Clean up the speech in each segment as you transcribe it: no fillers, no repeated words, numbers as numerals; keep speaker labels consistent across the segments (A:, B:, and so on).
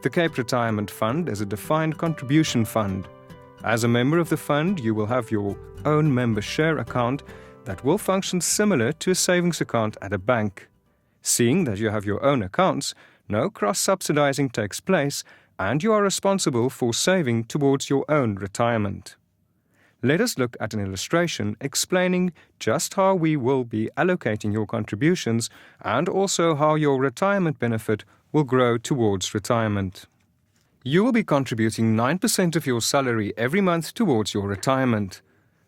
A: The Cape Retirement Fund is a defined contribution fund. As a member of the fund, you will have your own member share account that will function similar to a savings account at a bank. Seeing that you have your own accounts, no cross-subsidizing takes place and you are responsible for saving towards your own retirement. Let us look at an illustration explaining just how we will be allocating your contributions and also how your retirement benefit will grow towards retirement. You will be contributing 9% of your salary every month towards your retirement.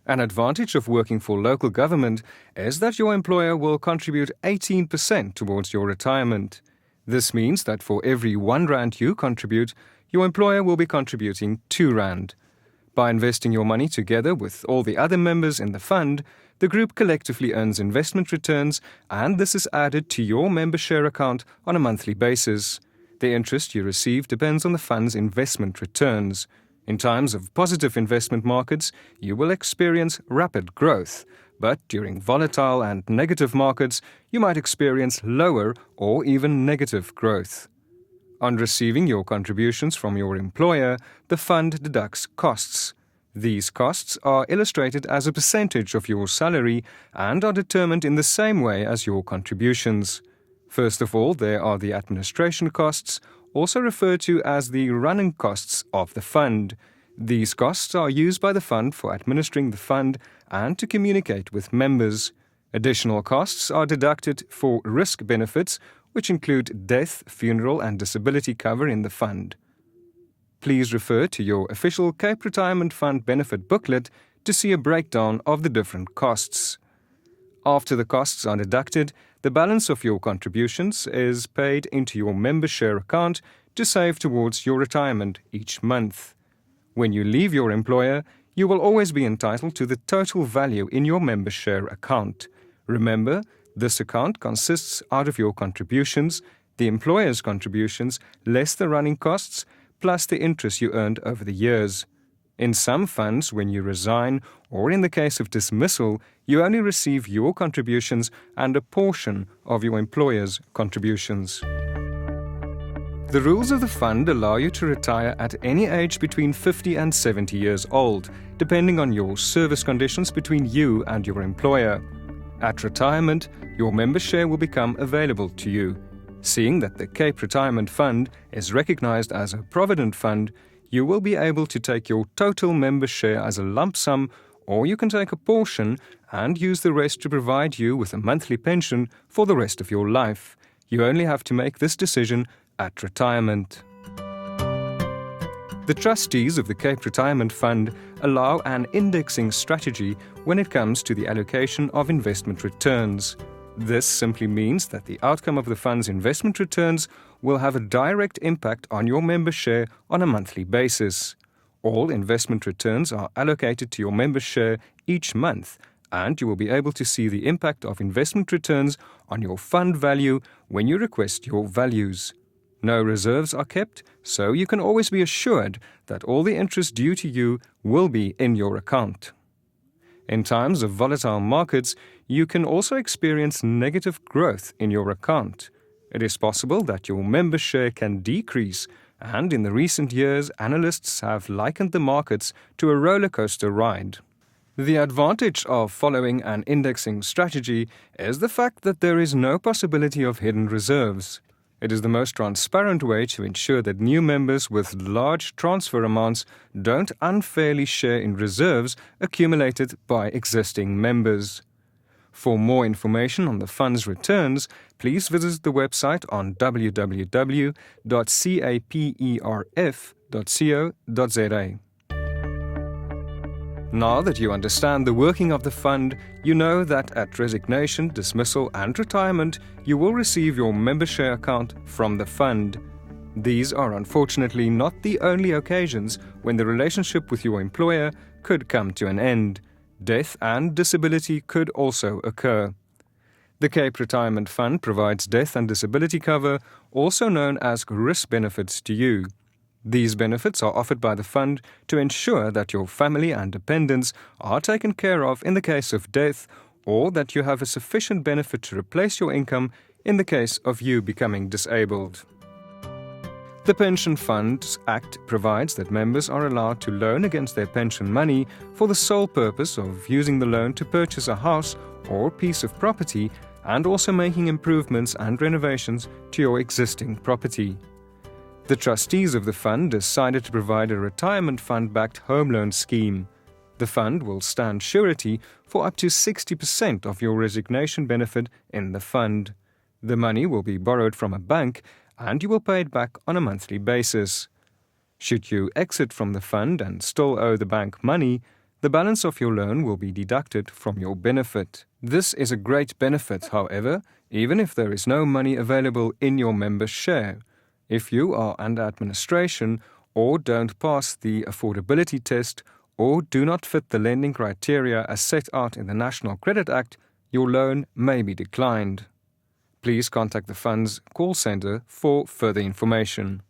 A: An advantage of working for local government is that your employer will contribute 18% towards your retirement. This means that for every R1 you contribute, your employer will be contributing R2. By investing your money together with all the other members in the fund, the group collectively earns investment returns and this is added to your member share account on a monthly basis. The interest you receive depends on the fund's investment returns. In times of positive investment markets, you will experience rapid growth, but during volatile and negative markets, you might experience lower or even negative growth. On receiving your contributions from your employer, the fund deducts costs. These costs are illustrated as a percentage of your salary and are determined in the same way as your contributions. First of all, there are the administration costs, also referred to as the running costs of the fund. These costs are used by the fund for administering the fund and to communicate with members. Additional costs are deducted for risk benefits, which include death, funeral and disability cover in the fund. Please refer to your official Cape Retirement Fund benefit booklet to see a breakdown of the different costs. After the costs are deducted, the balance of your contributions is paid into your member share account to save towards your retirement each month. When you leave your employer, you will always be entitled to the total value in your member share account. Remember, this account consists out of your contributions, the employer's contributions, less the running costs, plus the interest you earned over the years. In some funds, when you resign, or in the case of dismissal, you only receive your contributions and a portion of your employer's contributions. The rules of the fund allow you to retire at any age between 50 and 70 years old, depending on your service conditions between you and your employer. At retirement, your member share will become available to you. Seeing that the Cape Retirement Fund is recognized as a provident fund, you will be able to take your total member share as a lump sum, or you can take a portion and use the rest to provide you with a monthly pension for the rest of your life. You only have to make this decision at retirement. The trustees of the Cape Retirement Fund allow an indexing strategy when it comes to the allocation of investment returns. This simply means that the outcome of the fund's investment returns will have a direct impact on your member share on a monthly basis. All investment returns are allocated to your member share each month, and you will be able to see the impact of investment returns on your fund value when you request your values. No reserves are kept, so you can always be assured that all the interest due to you will be in your account. In times of volatile markets, you can also experience negative growth in your account. It is possible that your member share can decrease, and in the recent years, analysts have likened the markets to a roller coaster ride. The advantage of following an indexing strategy is the fact that there is no possibility of hidden reserves. It is the most transparent way to ensure that new members with large transfer amounts don't unfairly share in reserves accumulated by existing members. For more information on the fund's returns, please visit the website on www.caperf.co.za. Now that you understand the working of the fund, you know that at resignation, dismissal and retirement, you will receive your member share account from the fund. These are unfortunately not the only occasions when the relationship with your employer could come to an end. Death and disability could also occur. The Cape Retirement Fund provides death and disability cover, also known as risk benefits, to you. These benefits are offered by the fund to ensure that your family and dependents are taken care of in the case of death, or that you have a sufficient benefit to replace your income in the case of you becoming disabled. The Pension Funds Act provides that members are allowed to loan against their pension money for the sole purpose of using the loan to purchase a house or piece of property and also making improvements and renovations to your existing property. The trustees of the fund decided to provide a retirement fund-backed home loan scheme. The fund will stand surety for up to 60% of your resignation benefit in the fund. The money will be borrowed from a bank and you will pay it back on a monthly basis. Should you exit from the fund and still owe the bank money, the balance of your loan will be deducted from your benefit. This is a great benefit, however, even if there is no money available in your member's share. If you are under administration or don't pass the affordability test or do not fit the lending criteria as set out in the National Credit Act, your loan may be declined. Please contact the fund's call center for further information.